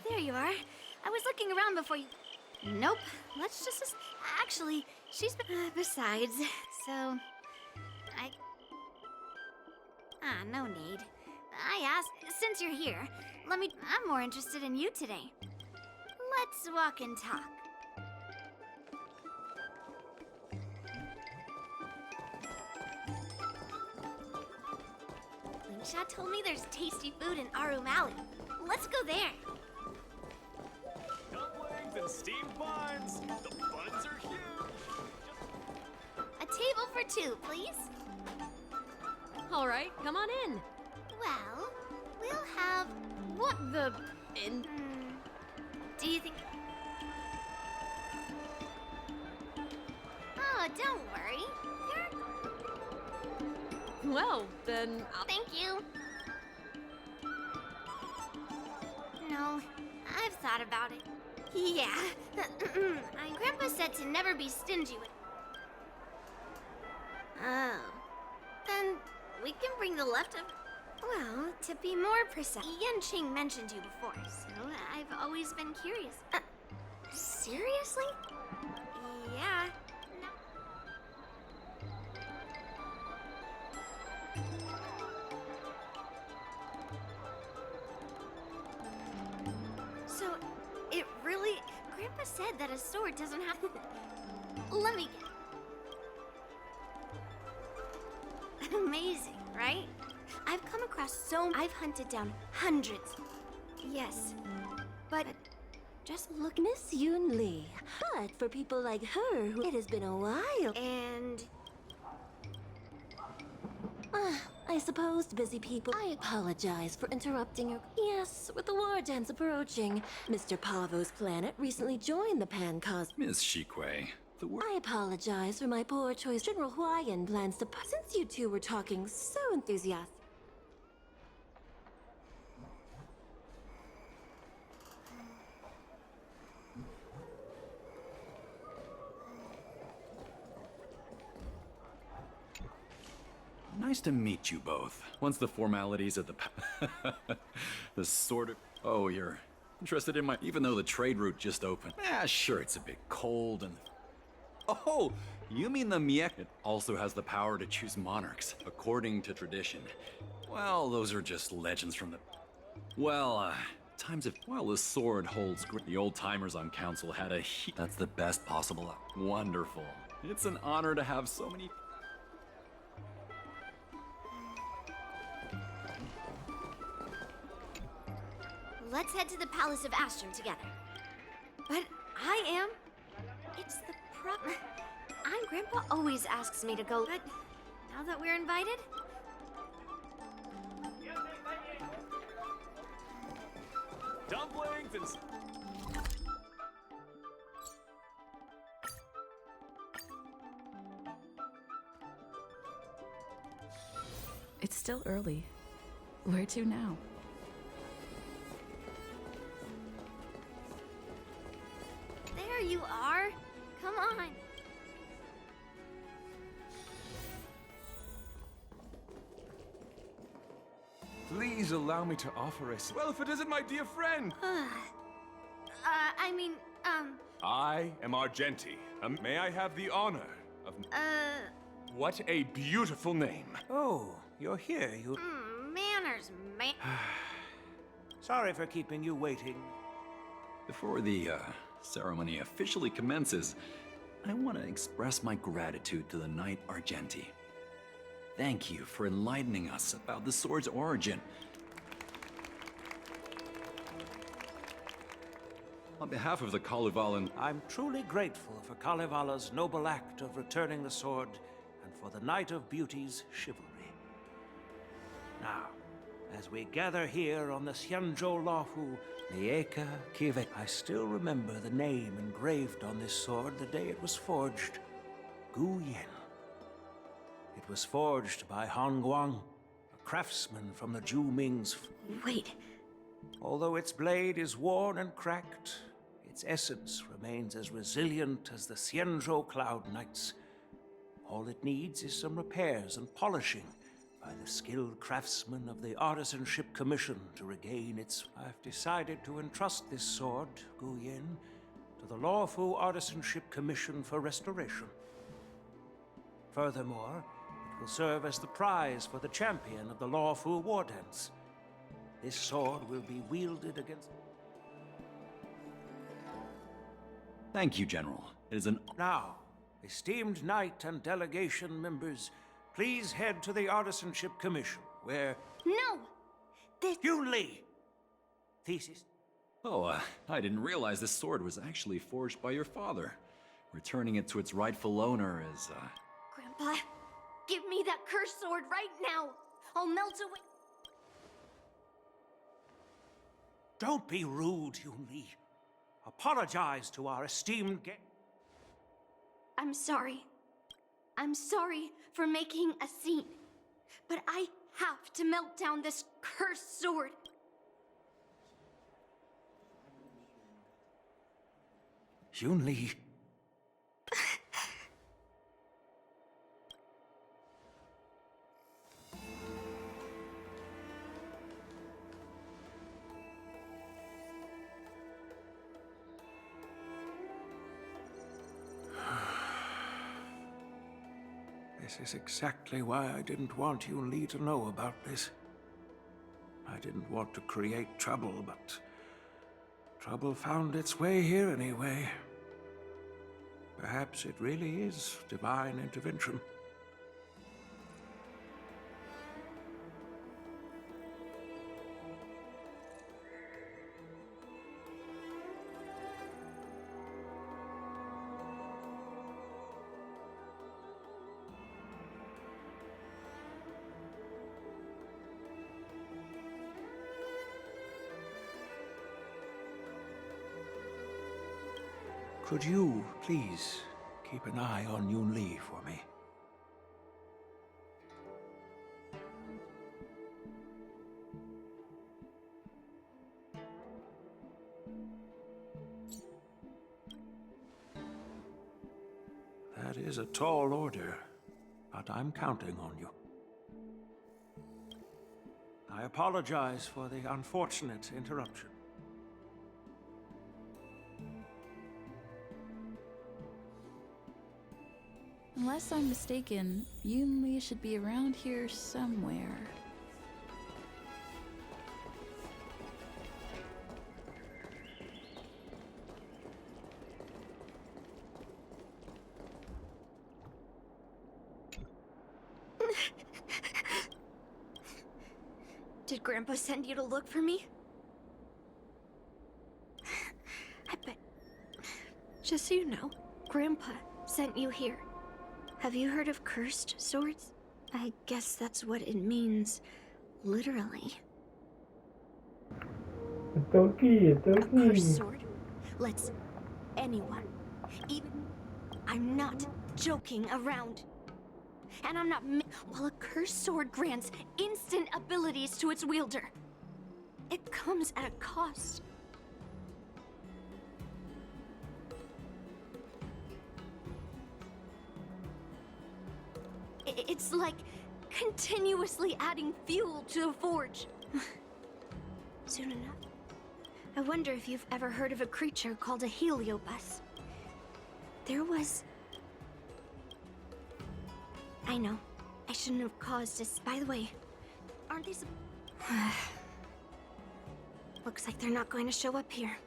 There you are. I was looking around before you... Nope. Let's just... Actually, she's been... besides, so... no need. I asked, since you're here, I'm more interested in you today. Let's walk and talk. Lingsha told me there's tasty food in Arum Alley. Let's go there. Dumplings and steamed buns. The buns are huge. A table for two, please. All right, come on in. Well, we'll have... What the... in... Do you think... Oh, don't worry. Well, then Thank you. No, I've thought about it. Yeah. Grandpa said to never be stingy with... Oh. Then we can bring the leftover... Well, to be more precise, Yanqing mentioned you before, so I've always been curious. Seriously? Yeah. No. So, it really... Grandpa said that a sword doesn't have... Let me get... Amazing, right? I've come across I've hunted down hundreds. Yes, but just look... Miss Yun Li. But for people like her, it has been a while. And... I suppose busy people. I apologize for interrupting your... Yes, with the war dance approaching, Mr. Pavo's planet recently joined the Pan Cos... Miss Shikwe, the word... I apologize for my poor choice. General Huayan plans to... Since you two were talking so enthusiastic... Nice to meet you both. Once the formalities of the sort of... Oh, you're interested in my... Even though the trade route just opened. Sure, it's a bit cold and... Oh, you mean the Miek? It also has the power to choose monarchs, according to tradition. Well, those are just legends from the... Well, times of... Well, the sword holds... The old-timers on council had a... That's the best possible... Wonderful. It's an honor to have so many... Let's head to the Palace of Astrum together. But I am... It's the problem. Grandpa always asks me to go, but now that we're invited... Dumplings and... It's still early. Where to now? There you are. Come on. Please allow me to offer a... Well, if it isn't my dear friend! I am Argenti. May I have the honor of... What a beautiful name. Oh, you're here. Manners, man. Sorry for keeping you waiting. Before the ceremony officially commences, I want to express my gratitude to the Knight Argenti. Thank you for enlightening us about the sword's origin. On behalf of the Kalevalan... I'm truly grateful for Kalevala's noble act of returning the sword and for the Knight of Beauty's chivalry. Now, as we gather here on the Xianzhou Laohu, Lieka Kive, I still remember the name engraved on this sword the day it was forged. Gu Yin. It was forged by Han Guang, a craftsman from the Zhu Ming's... Wait. Although its blade is worn and cracked, its essence remains as resilient as the Xianzhou Cloud Knights. All it needs is some repairs and polishing by the skilled craftsmen of the Artisanship Commission to regain its... I've decided to entrust this sword, Gu Yin, to the Lawful Artisanship Commission for restoration. Furthermore, it will serve as the prize for the champion of the Lawful War Dance. This sword will be wielded against... Thank you, General. It is an... Now, esteemed knight and delegation members, please head to the Artisanship Commission, where... No! This... Yun Li! Thesis? Oh, I didn't realize this sword was actually forged by your father. Returning it to its rightful owner is, Grandpa, give me that cursed sword right now! I'll melt away... Don't be rude, Yun Li. Apologize to our esteemed guest. I'm sorry. I'm sorry for making a scene. But I have to melt down this cursed sword. Yun Li. This is exactly why I didn't want Yun Li to know about this. I didn't want to create trouble, but trouble found its way here anyway. Perhaps it really is divine intervention. Could you, please, keep an eye on Yun Li for me? That is a tall order, but I'm counting on you. I apologize for the unfortunate interruption. Unless I'm mistaken, Yun Li should be around here somewhere. Did Grandpa send you to look for me? I bet... Just so you know, Grandpa sent you here. Have you heard of cursed swords? I guess that's what it means, literally. A cursed sword lets anyone, even... I'm not joking around. And I'm not while a cursed sword grants instant abilities to its wielder. It comes at a cost. It's like continuously adding fuel to the forge. Soon enough. I wonder if you've ever heard of a creature called a heliobus. There was... I know. I shouldn't have caused this. By the way, aren't these... Looks like they're not going to show up here.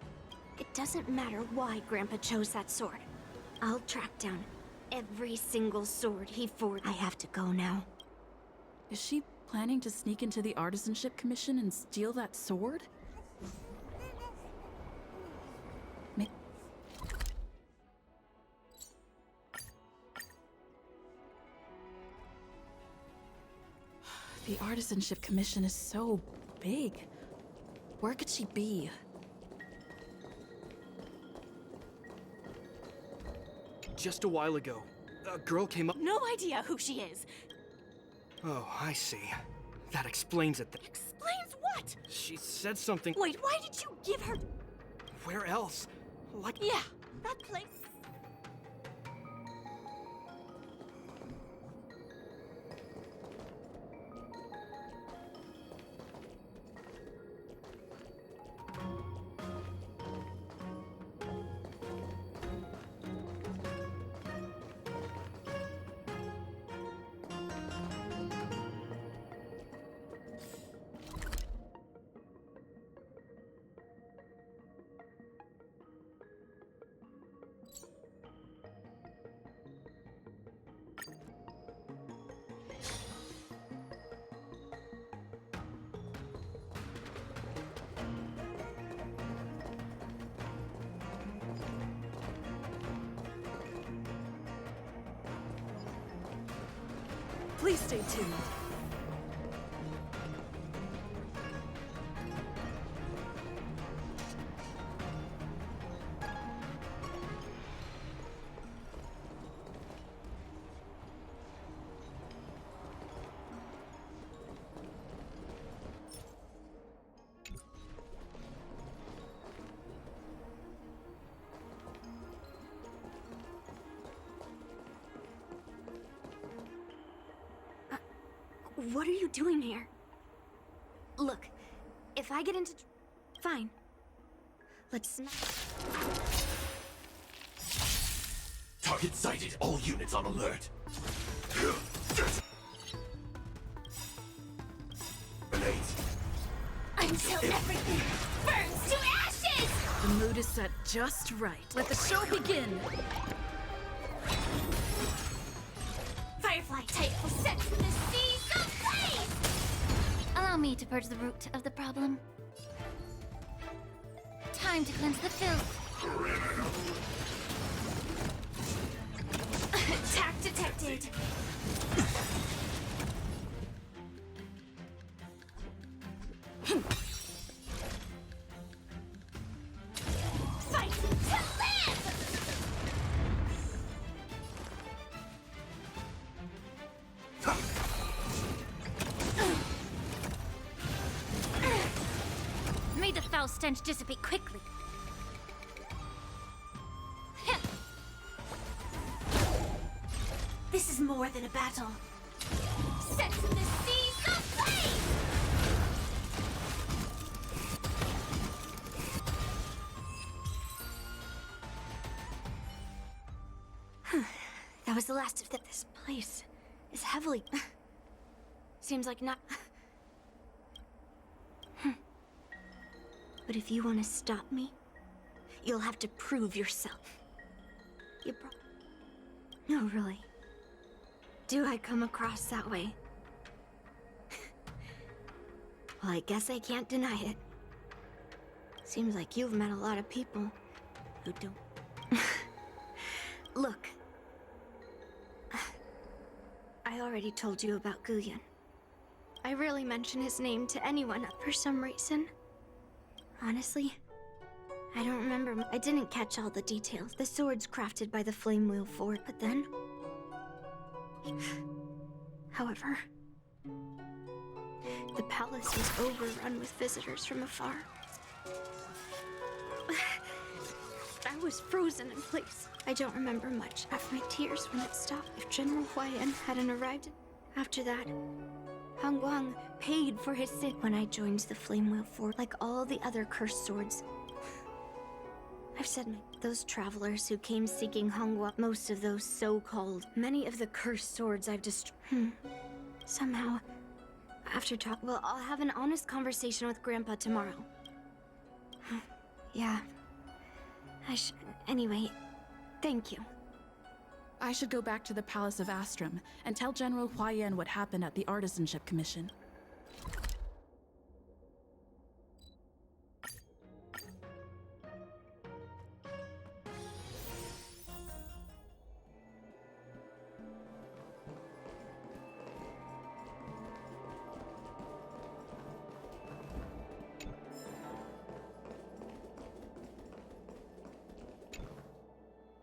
It doesn't matter why Grandpa chose that sword. I'll track down every single sword he forged. I have to go now. Is she planning to sneak into the Artisanship Commission and steal that sword? The Artisanship Commission is so big. Where could she be? Just a while ago, a girl came up. No idea who she is. Oh, I see. That explains it. Explains what? She said something. Wait, why did you give her... Where else? Like. Yeah, that place. Please stay tuned. What are you doing here? Look, if I get into... Fine. Let's not... Target sighted. All units on alert. Grenades. Until everything burns to ashes! The mood is set just right. Let the show begin! Firefly type set to the seas of blaze! Allow me to purge the root of the problem. Time to cleanse the filth. Attack detected. Fight to live! May the foul stench dissipate quickly. This is more than a battle. Set to the seas of blaze! That was the last of that. This place is heavily... Seems like not... But if you want to stop me, you'll have to prove yourself. No, really. Do I come across that way? Well, I guess I can't deny it. Seems like you've met a lot of people who don't. Look. I already told you about Guyan. I rarely mention his name to anyone for some reason. Honestly, I don't remember. I didn't catch all the details. The swords crafted by the Flame Wheel Fort, but then... However, the palace was overrun with visitors from afar. I was frozen in place. I don't remember much after my tears when it stopped. If General Huayan hadn't arrived after that, Hong Guang paid for his sin when I joined the Flame Wheel Fort, like all the other cursed swords. I've said those travelers who came seeking Hong Guang, most of those so-called, many of the cursed swords I've destroyed. Somehow, after well, I'll have an honest conversation with Grandpa tomorrow. Yeah. Anyway, thank you. I should go back to the Palace of Astrum and tell General Huayan what happened at the Artisanship Commission.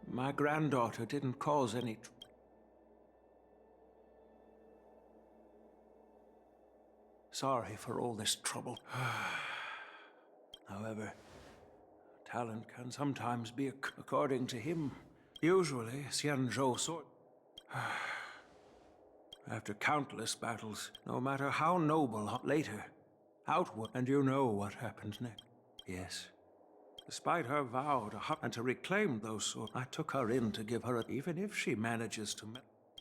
My granddaughter didn't cause any Sorry for all this trouble. However, talent can sometimes be according to him. Usually, Xianzhou sword. After countless battles, no matter how noble, later, outward, and you know what happened next. Yes. Despite her vow to hunt and to reclaim those swords, I took her in to give her even if she manages to...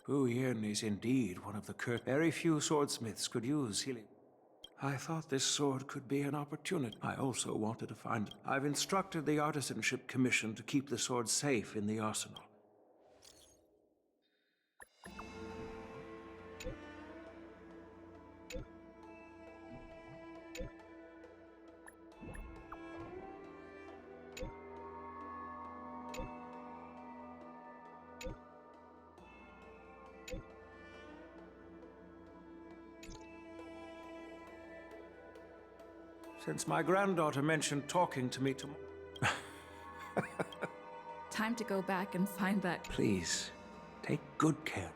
Hu Yin is indeed one of the cursed. Very few swordsmiths could use healing. I thought this sword could be an opportunity. I also wanted to find... I've instructed the Artisanship Commission to keep the sword safe in the arsenal. since my granddaughter mentioned talking to me tomorrow. Time to go back and find that. Please, take good care.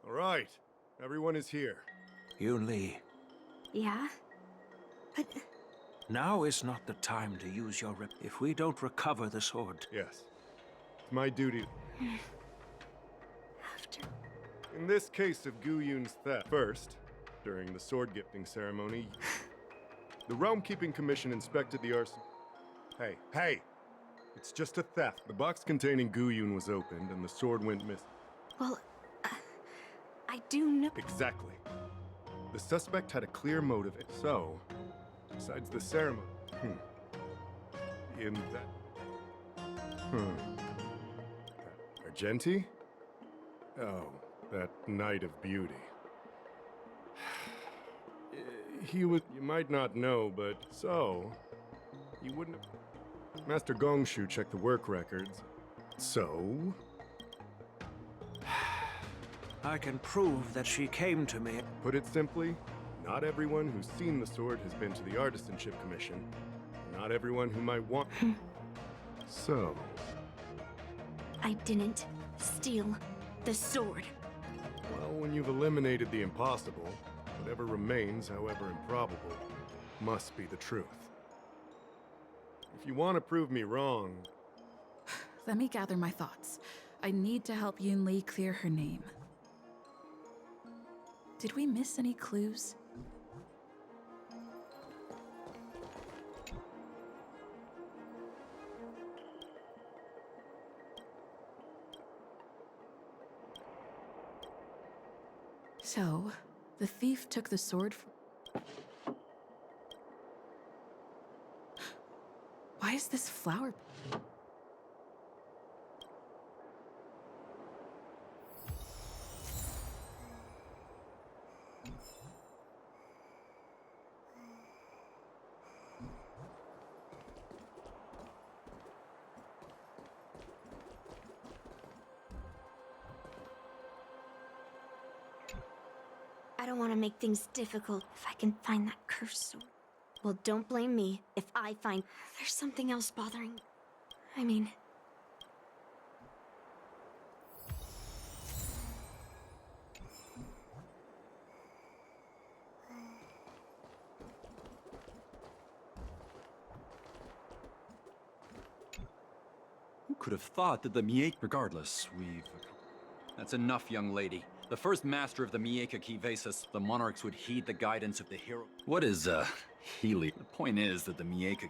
All right, everyone is here. Yun Li, Yeah? But now is not the time to use your if we don't recover the sword. Yes, it's my duty. after... In this case of Gu Yun's theft, first, during the sword gifting ceremony, the Realm Keeping Commission inspected the arsenal. Hey! It's just a theft. The box containing Gu Yun was opened and the sword went missing. Well, I do know... Exactly. The suspect had a clear motive, so, besides the ceremony, in that... That Argenti? Oh, that Knight of Beauty. He was... You might not know, but so... He wouldn't have... Master Gongshu checked the work records. So... I can prove that she came to me. Put it simply, not everyone who's seen the sword has been to the Artisanship Commission. Not everyone who might want... So... I didn't steal the sword. Well, when you've eliminated the impossible, whatever remains, however improbable, must be the truth. If you want to prove me wrong... Let me gather my thoughts. I need to help Yun Li clear her name. Did we miss any clues? So, the thief took the sword Why is this flower? I don't want to make things difficult if I can find that cursed sword. Well, don't blame me if I find there's something else bothering. I mean... Who could have thought that the Miek... Regardless, That's enough, young lady. The first master of the Mieka Kivesas, the monarchs would heed the guidance of the hero. What is, Healy? The point is that the Mieka...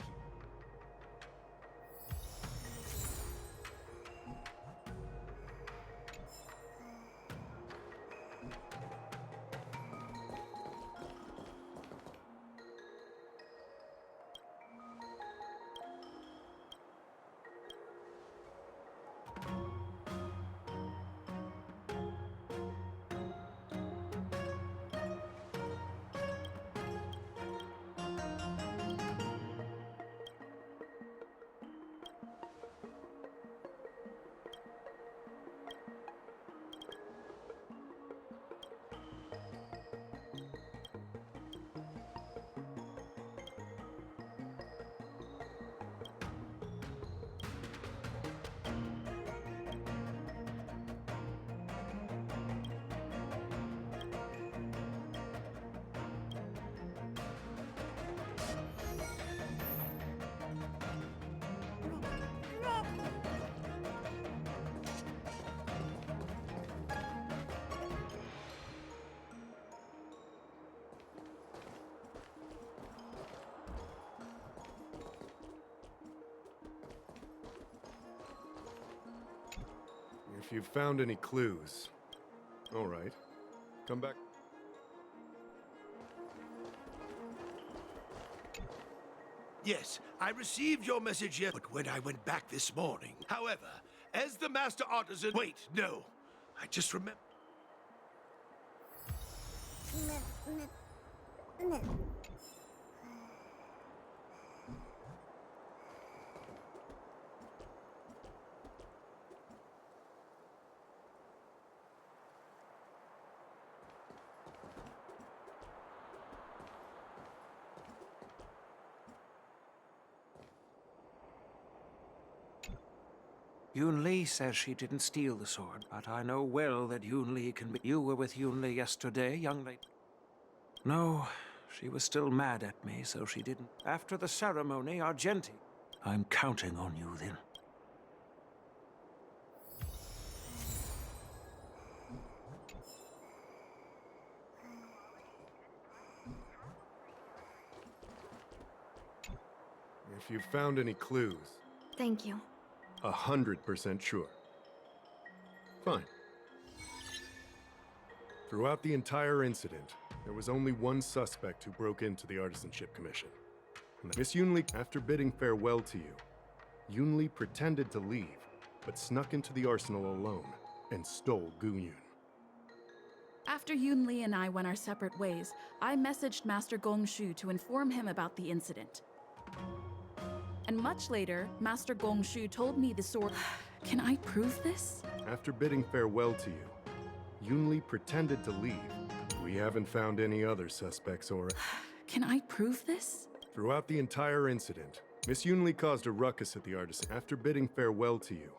If you've found any clues, all right, come back. Yes, I received your message yet, but when I went back this morning. However, as the master artisan... Wait, no. I just remember... Yoon Lee says she didn't steal the sword, but I know well that Yoon Lee can be... You were with Yoon Lee yesterday, young lady? No, she was still mad at me, so she didn't. After the ceremony, Argenti. I'm counting on you then. If you've found any clues, Thank you. 100% sure. Fine. Throughout the entire incident, there was only one suspect who broke into the Artisanship Commission. Miss Yoonlee, after bidding farewell to you, Yoonlee pretended to leave, but snuck into the arsenal alone and stole Gu-Yoon. After Yoon Lee and I went our separate ways, I messaged Master Gong Shu to inform him about the incident. And much later, Master Gong Shu told me the sword... Can I prove this? After bidding farewell to you, Yoonlee pretended to leave. We haven't found any other suspects or... Can I prove this? Throughout the entire incident, Miss Yoonlee caused a ruckus at the artisan. After bidding farewell to you,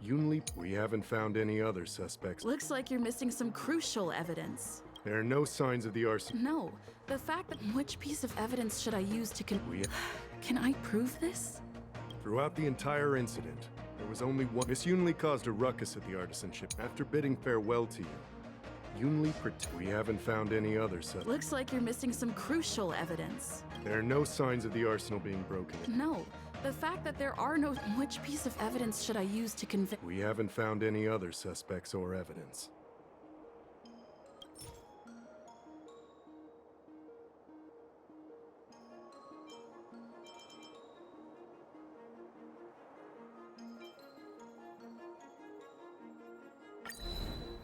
Yoonlee... We haven't found any other suspects. Looks like you're missing some crucial evidence. There are no signs of the arson... No, the fact that... Which piece of evidence should I use to Can I prove this? Throughout the entire incident, there was only one... Miss Yoonlee caused a ruckus at the artisanship. After bidding farewell to you, Yoonlee... We haven't found any other suspects. Looks like you're missing some crucial evidence. There are no signs of the arsenal being broken. No, the fact that there are no... Which piece of evidence should I use to convict... We haven't found any other suspects or evidence.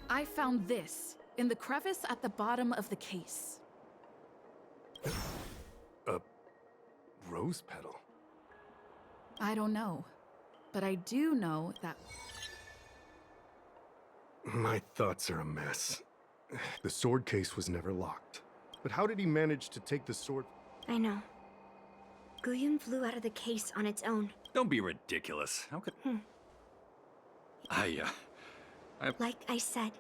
I found this in the crevice at the bottom of the case. A rose petal? I don't know, but I do know that... My thoughts are a mess. The sword case was never locked. But how did he manage to take the sword? I know. Gu-Yoon flew out of the case on its own. Don't be ridiculous. How could... Like I said,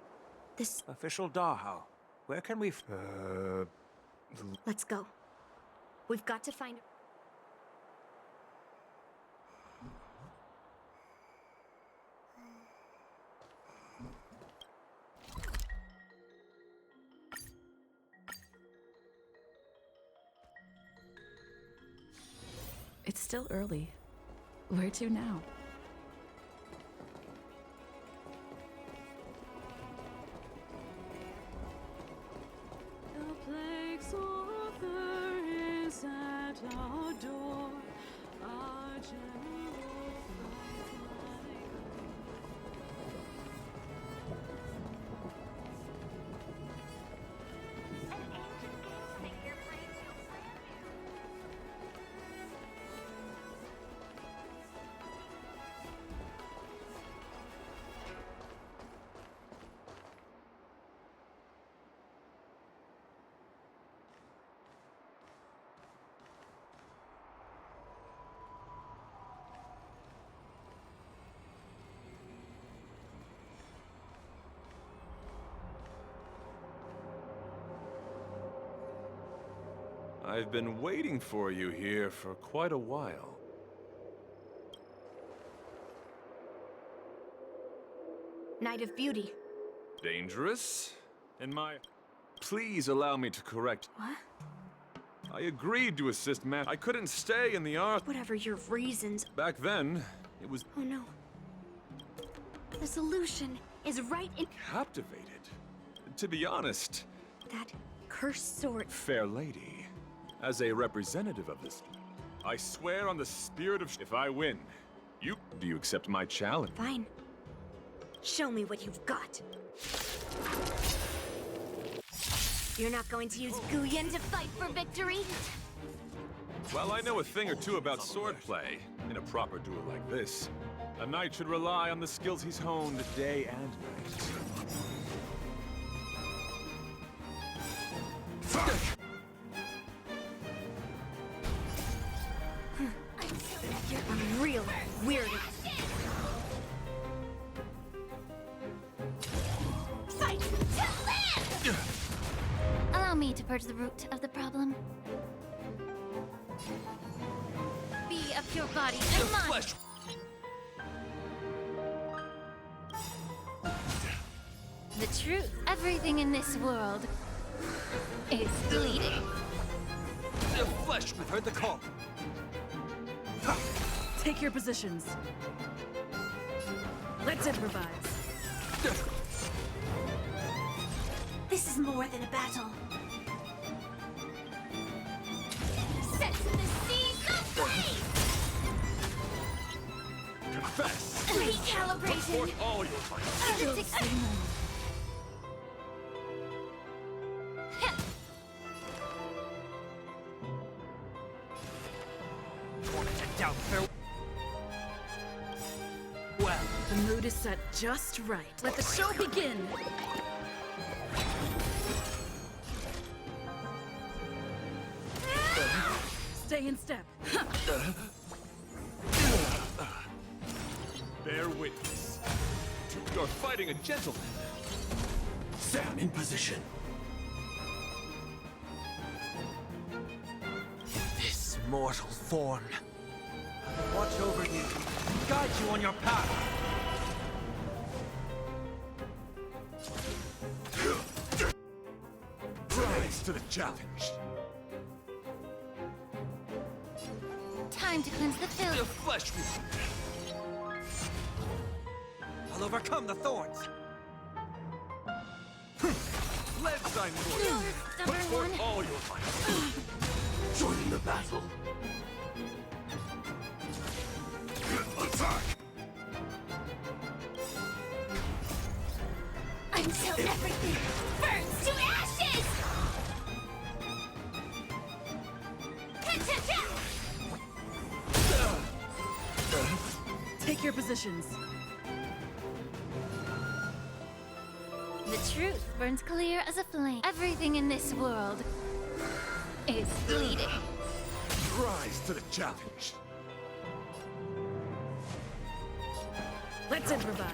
this... Official Dahao, where can we... Let's go. We've got to find... It's still early. Where to now? I've been waiting for you here for quite a while. Night of Beauty. Dangerous? And Please allow me to correct... What? I agreed to assist Matt. I couldn't stay in the art... Whatever your reasons. Back then, it was... Oh no. The solution is right in Captivated? To be honest, that cursed sword. fair lady, as a representative of this, I swear on the spirit of if I win, do you accept my challenge? Fine. Show me what you've got. You're not going to use Guyan to fight for victory? Well, I know a thing or two about swordplay. In a proper duel like this, a knight should rely on the skills he's honed day and night. You're a real weirdo. Fight to live! Allow me to purge the root of the problem. Be a pure body and mind. The truth. Everything in this world is bleeding. The flesh, we've heard the call. Take your positions. Let's improvise. This is more than a battle. Set the seas aflame! Confess! Recalibrating! Forth all your fight. Well, the mood is set just right. Let the show begin! Stay in step. Bear witness. You're fighting a gentleman. Sam in position. This mortal thorn. Watch over you. Guide you on your path. Rise to the challenge. Time to cleanse the The filth. flesh wound. I'll overcome the thorns. Let thine You're glory. a Put stubborn forth one. all your might. Join the battle. Attack! Until everything burns to ashes! Take your positions. The truth burns clear as a flame. Everything in this world is bleeding. Rise to the challenge. Let's improvise.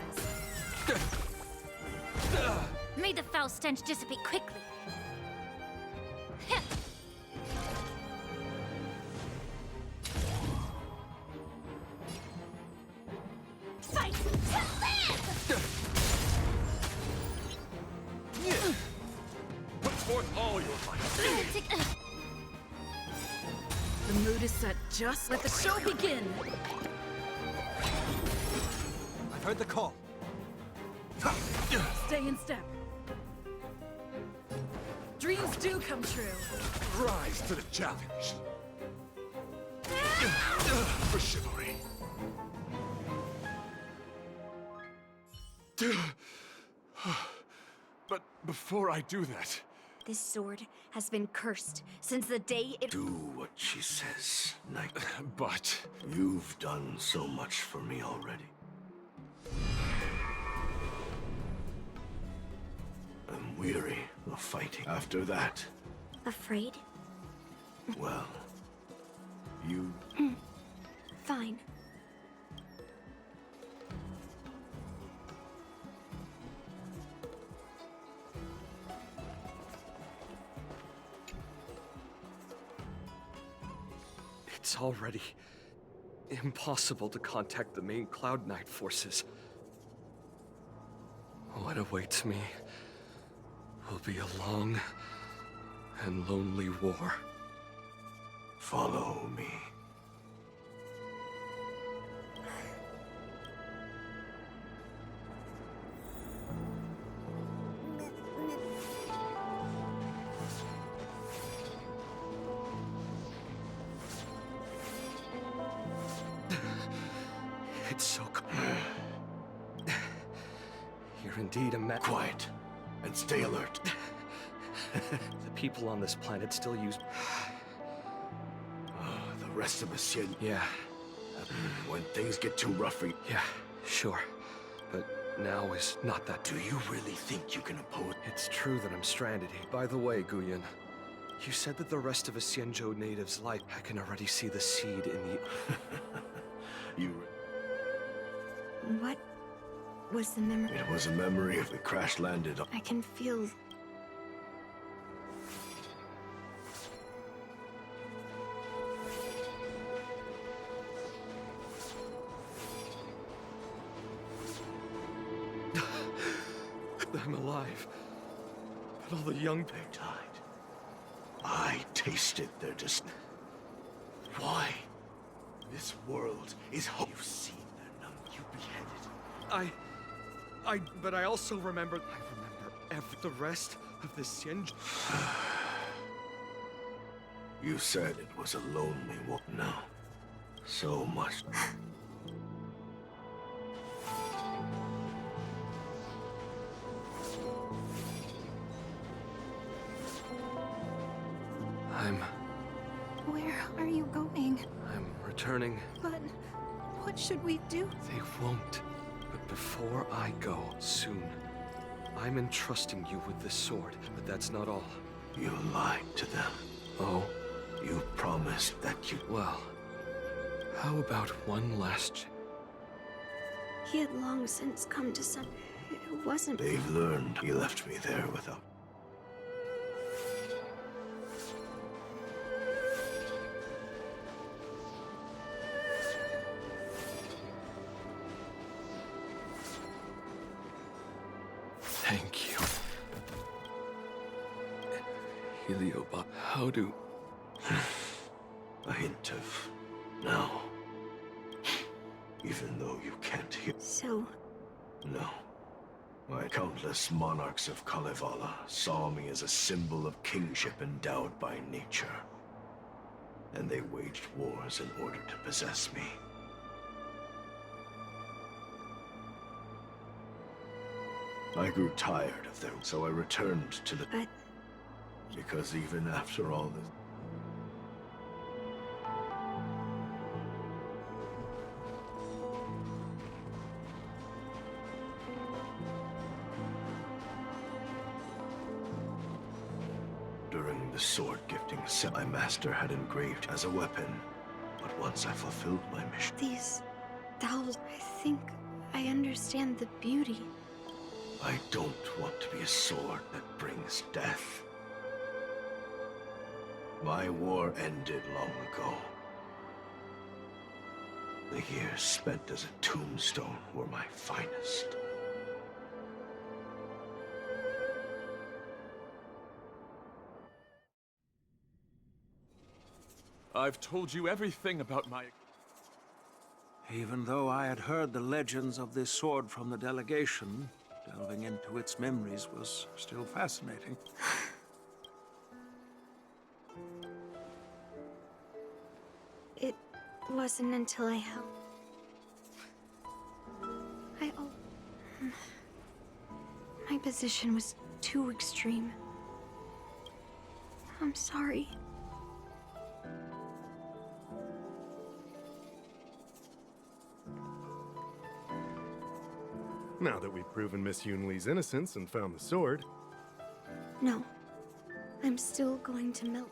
May the foul stench dissipate quickly. Fight to live! Put forth all your might. The mood is set just. Let the show begin! I've heard the call. Stay in step. Dreams do come true. Rise to the challenge. For chivalry. But before I do that, This sword has been cursed since the day it... Do what she says, Knight. but You've done so much for me already. I'm weary of fighting. After that, Afraid? well, you... Fine. It's already impossible to contact the main Cloud Knight forces. What awaits me will be a long and lonely war. Follow me. It's so You're indeed a man. Quiet, and stay alert. The people on this planet still use... The rest of us, Yeah, when things get too rough for you... yeah, sure. But now is not that... Do you really think you can oppose... It's true that I'm stranded here. By the way, Guyan, you said that the rest of us Xianzhou natives like... I can already see the seed in the... You... What was the memory? It was a memory of the crash-landed... I can feel... I'm alive. But all the young... They died. I tasted their Why? This world is You've seen their number. You beheaded. But I also remember... the rest of the Xianzhou... You said it was a lonely walk. No. So much. Where are you going? I'm returning. But what should we do? They won't. But before I go, soon, I'm entrusting you with this sword. But that's not all. You lied to them. Oh? You promised that you... Well, how about one last... He had long since come to some... It wasn't... They've learned. He left me there without... Thank you. Heliobot, how do... A hint of... No. Even though you can't hear... So... No. My countless monarchs of Kalevala saw me as a symbol of kingship endowed by nature. And they waged wars in order to possess me. I grew tired of them, so I returned to the... But... Because even after all this... During the sword gifting set my master had engraved as a weapon. But once I fulfilled my mission... These... dolls... I think I understand the beauty. I don't want to be a sword that brings death. My war ended long ago. The years spent as a tombstone were my finest. I've told you everything about my... Even though I had heard the legends of this sword from the delegation, delving into its memories was still fascinating. It wasn't until I held... My position was too extreme. I'm sorry. Now that we've proven Miss Yunli's innocence and found the sword... No. I'm still going to melt.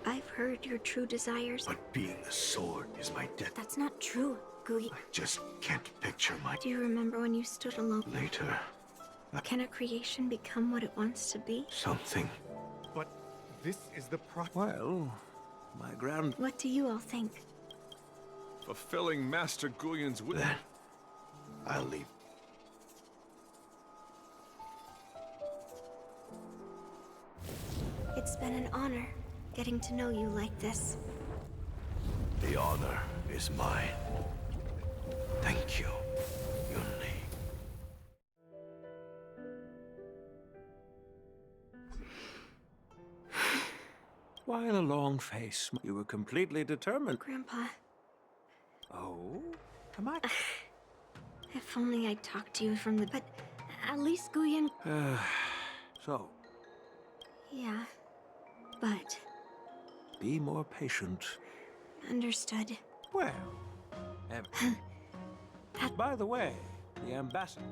I've heard your true desires. But being a sword is my death. That's not true, Gui. I just can't picture my... Do you remember when you stood alone? Later. Can a creation become what it wants to be? Something. But this is the Well, my grand... What do you all think? Fulfilling Master Guyan's will. Then, I'll leave. It's been an honor getting to know you like this. The honor is mine. Thank you, Yunli. While a long face, you were completely determined. Grandpa, Oh? Am I? if only I'd talked to you from the... But at least Guyan... So, Yeah. But... be more patient. Understood. Well, by the way, the ambassador.